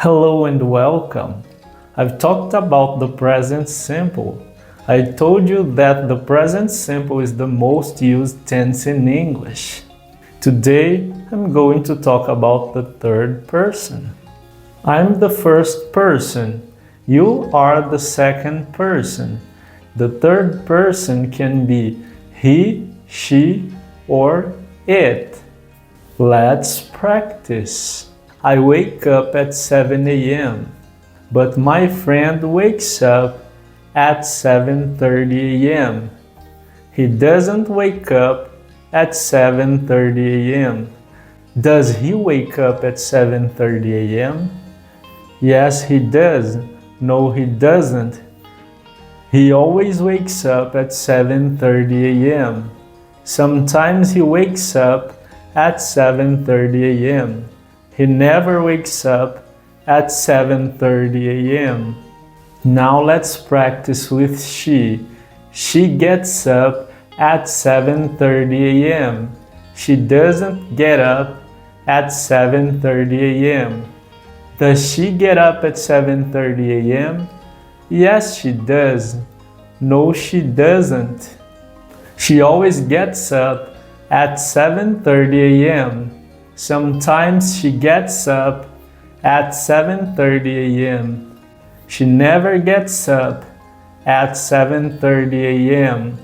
Hello and welcome. I've talked about the present simple. I told you that the present simple is the most used tense in English. Today, I'm going to talk about the third person. I'm the first person. You are the second person. The third person can be he, she, or it. Let's practice. I wake up at 7 a.m., but my friend wakes up at 7:30 a.m. He doesn't wake up at 7:30 a.m. Does he wake up at 7:30 a.m.? Yes, he does. No, he doesn't. He always wakes up at 7:30 a.m. Sometimes he wakes up at 7:30 a.m. He never wakes up at 7:30 a.m. Now let's practice with she. She gets up at 7:30 a.m. She doesn't get up at 7:30 a.m. Does she get up at 7:30 a.m.? Yes, she does. No, she doesn't. She always gets up at 7:30 a.m. Sometimes she gets up at 7:30 a.m. She never gets up at 7:30 a.m.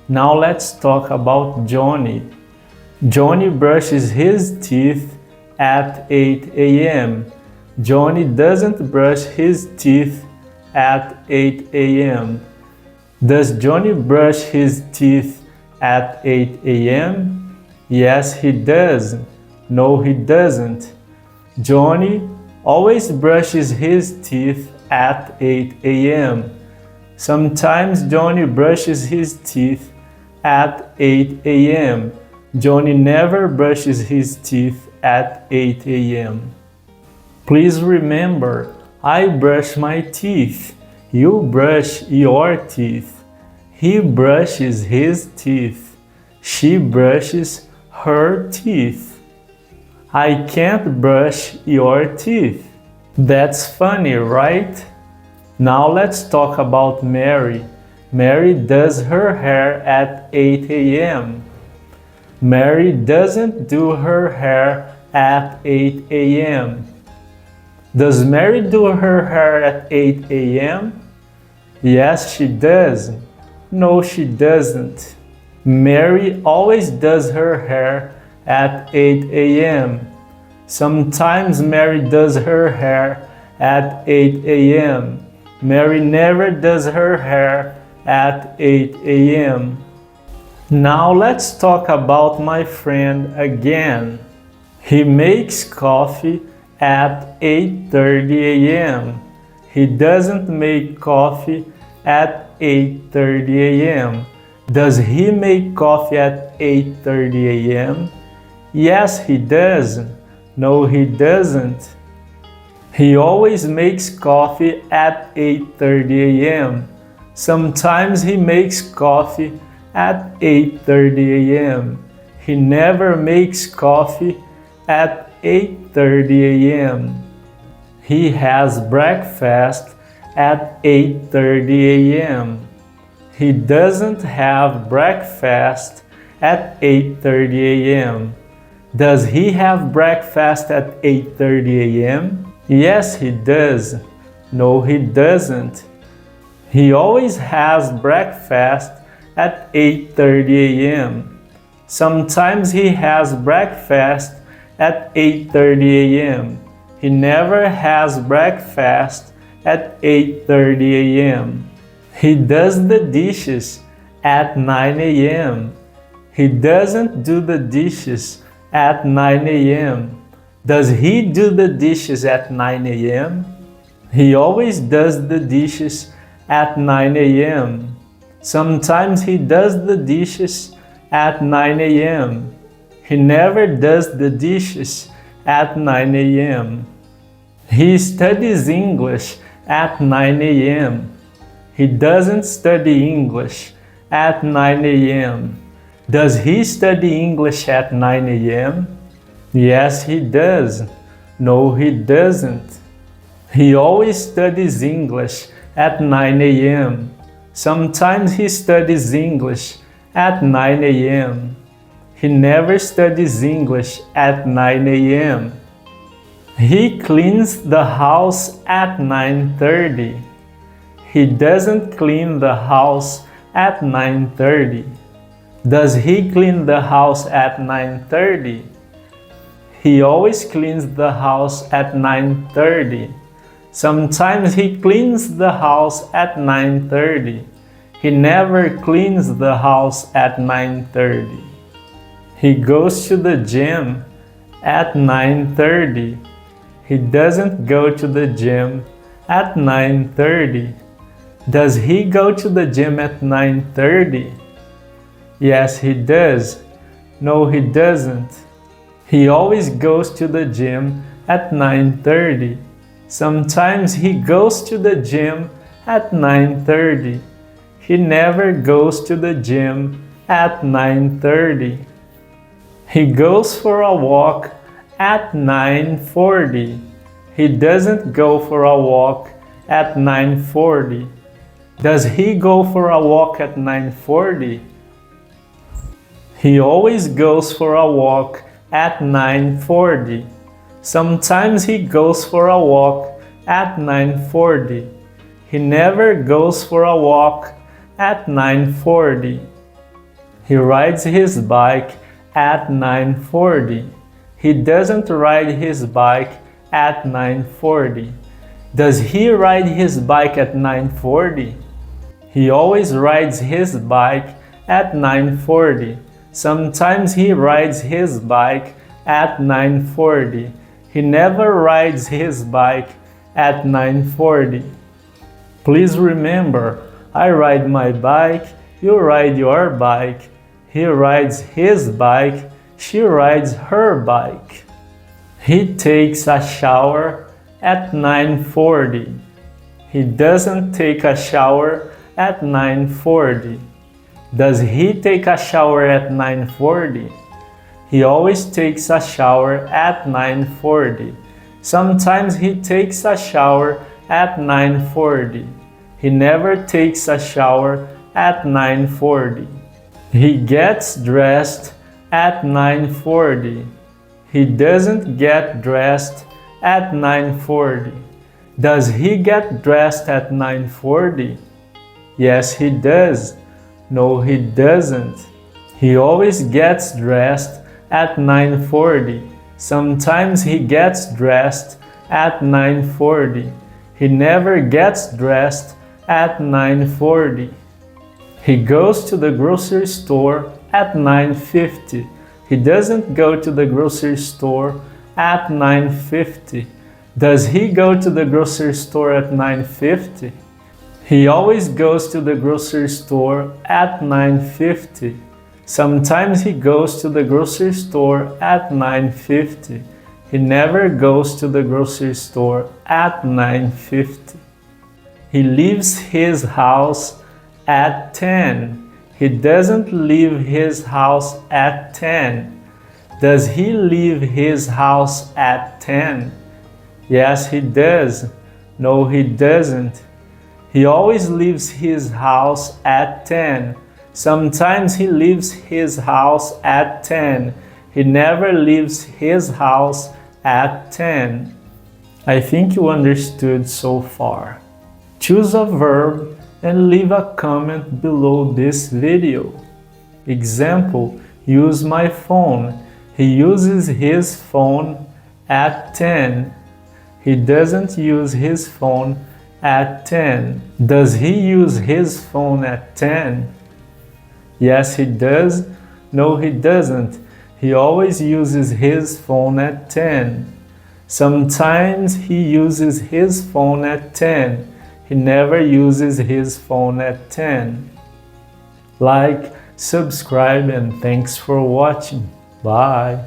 Now let's talk about Johnny. Johnny brushes his teeth at 8 a.m. Johnny doesn't brush his teeth at 8 a.m. Does Johnny brush his teeth at 8 a.m.? Yes, he does. No, he doesn't. Johnny always brushes his teeth at 8 a.m. Sometimes Johnny brushes his teeth at 8 a.m. Johnny never brushes his teeth at 8 a.m. Please remember, I brush my teeth. You brush your teeth. He brushes his teeth. She brushes her teeth. I can't brush your teeth. That's funny, right? Now let's talk about Mary. Mary does her hair at 8 a.m. Mary doesn't do her hair at 8 a.m. Does Mary do her hair at 8 a.m.? Yes, she does. No, she doesn't. Mary always does her hair at 8 a.m. Sometimes Mary does her hair at 8 a.m. Mary never does her hair at 8 a.m. Now let's talk about my friend again. He makes coffee at 8:30 a.m. He doesn't make coffee at 8:30 a.m. Does he make coffee at 8:30 a.m.? Yes, he does. No, he doesn't. He always makes coffee at 8:30 a.m. Sometimes he makes coffee at 8:30 a.m. He never makes coffee at 8:30 a.m. He has breakfast at 8:30 a.m. He doesn't have breakfast at 8:30 a.m. Does he have breakfast at 8:30 a.m.? Yes, he does. No, he doesn't. He always has breakfast at 8:30 a.m. Sometimes he has breakfast at 8:30 a.m. He never has breakfast at 8:30 a.m. He does the dishes at 9 a.m. He doesn't do the dishes at 9 a.m. Does he do the dishes at 9 a.m.? He always does the dishes at 9 a.m. Sometimes he does the dishes at 9 a.m. He never does the dishes at 9 a.m. He studies English at 9 a.m. He doesn't study English at 9 a.m. Does he study English at 9 a.m.? Yes, he does. No, he doesn't. He always studies English at 9 a.m. Sometimes he studies English at 9 a.m. He never studies English at 9 a.m. He cleans the house at 9:30. He doesn't clean the house at 9:30. Does he clean the house at 9:30? He always cleans the house at 9:30. Sometimes he cleans the house at 9:30. He never cleans the house at 9:30. He goes to the gym at 9:30. He doesn't go to the gym at 9:30. Does he go to the gym at 9:30? Yes, he does. No, he doesn't. He always goes to the gym at 9:30. Sometimes he goes to the gym at 9:30. He never goes to the gym at 9:30. He goes for a walk at 9:40. He doesn't go for a walk at 9:40. Does he go for a walk at 9:40? He always goes for a walk at 9:40. Sometimes he goes for a walk at 9:40. He never goes for a walk at 9:40. He rides his bike at 9:40. He doesn't ride his bike at 9:40. Does he ride his bike at 9:40? He always rides his bike at 9:40. Sometimes he rides his bike at 9:40. He never rides his bike at 9:40. Please remember, I ride my bike, you ride your bike. He rides his bike, she rides her bike. He takes a shower at 9:40. He doesn't take a shower at 9:40. Does he take a shower at 9:40? He always takes a shower at 9:40. Sometimes he takes a shower at 9:40. He never takes a shower at 9:40. He gets dressed at 9:40. He doesn't get dressed at 9:40. Does he get dressed at 9:40? Yes, he does. No, he doesn't. He always gets dressed at 9:40. Sometimes he gets dressed at 9:40. He never gets dressed at 9:40. He goes to the grocery store at 9:50. He doesn't go to the grocery store at 9:50. Does he go to the grocery store at 9:50? He always goes to the grocery store at 9:50. Sometimes he goes to the grocery store at 9:50. He never goes to the grocery store at 9:50. He leaves his house at 10. He doesn't leave his house at 10. Does he leave his house at 10? Yes, he does. No, he doesn't. He always leaves his house at 10. Sometimes he leaves his house at 10. He never leaves his house at 10. I think you understood so far. Choose a verb and leave a comment below this video. Example, use my phone. He uses his phone at 10. He doesn't use his phone at 10. Does he use his phone at 10? Yes, he does. No, he doesn't. He always uses his phone at 10. Sometimes he uses his phone at 10. He never uses his phone at 10. Like, subscribe, and thanks for watching. Bye.